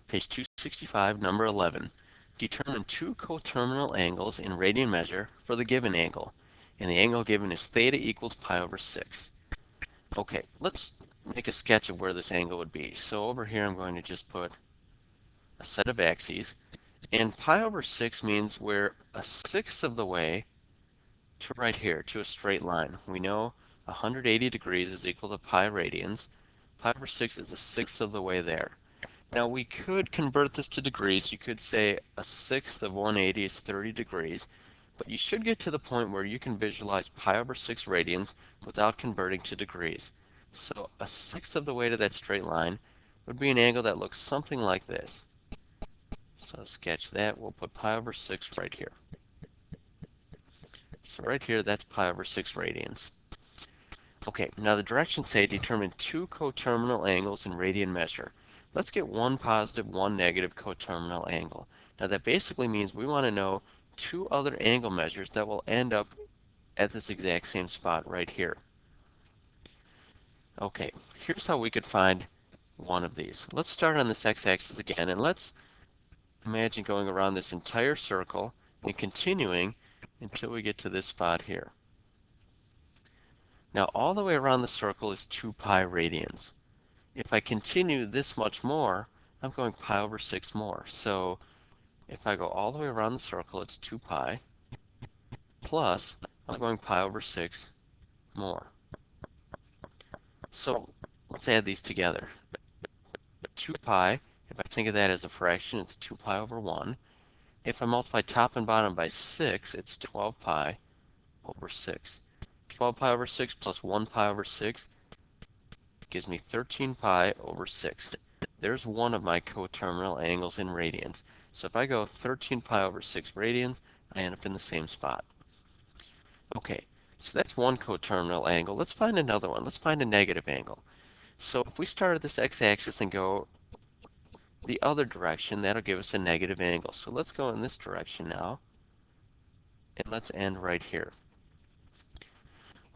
Page 265, number 11. Determine two coterminal angles in radian measure for the given angle. And the angle given is theta equals pi over 6. Okay, let's make a sketch of where this angle would be. So over here I'm going to just put a set of axes. And pi over 6 means we're a sixth of the way to right here, to a straight line. We know 180 degrees is equal to pi radians. Pi over 6 is a sixth of the way there. Now we could convert this to degrees. You could say a sixth of 180 is 30 degrees, but you should get to the point where you can visualize pi over 6 radians without converting to degrees. So a sixth of the way to that straight line would be an angle that looks something like this. So sketch that. We'll put pi over 6 right here. So right here, that's pi over 6 radians. Okay, now the directions say determine two coterminal angles in radian measure. Let's get one positive, one negative coterminal angle. Now that basically means we want to know two other angle measures that will end up at this exact same spot right here. Okay, here's how we could find one of these. Let's start on this x-axis again, and let's imagine going around this entire circle and continuing until we get to this spot here. Now all the way around the circle is 2 pi radians. If I continue this much more, I'm going pi over 6 more. So if I go all the way around the circle, it's 2 pi, plus I'm going pi over 6 more. So let's add these together. 2 pi, if I think of that as a fraction, it's 2 pi over 1. If I multiply top and bottom by 6, it's 12 pi over 6. 12 pi over 6 plus 1 pi over 6 gives me 13 pi over 6. There's one of my coterminal angles in radians. So if I go 13 pi over 6 radians, I end up in the same spot. Okay, so that's one coterminal angle. Let's find another one. Let's find a negative angle. So if we start at this x-axis and go the other direction, that'll give us a negative angle. So let's go in this direction now, and let's end right here.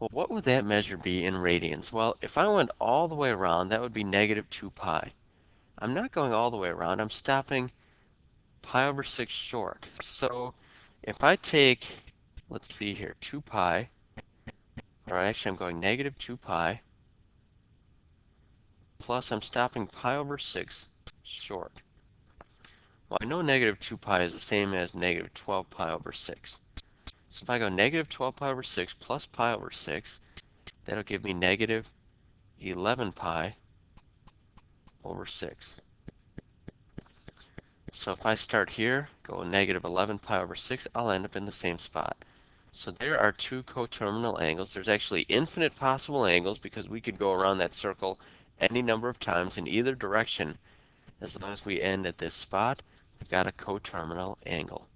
Well, what would that measure be in radians? Well, if I went all the way around, that would be negative 2 pi. I'm not going all the way around. I'm stopping pi over 6 short. So if I take, let's see here, 2 pi, or actually I'm going negative 2 pi, plus I'm stopping pi over 6 short. Well, I know negative 2 pi is the same as negative 12 pi over 6. So if I go negative 12 pi over 6 plus pi over 6, that'll give me negative 11 pi over 6. So if I start here, go negative 11 pi over 6, I'll end up in the same spot. So there are two coterminal angles. There's actually infinite possible angles because we could go around that circle any number of times in either direction. As long as we end at this spot, we've got a coterminal angle.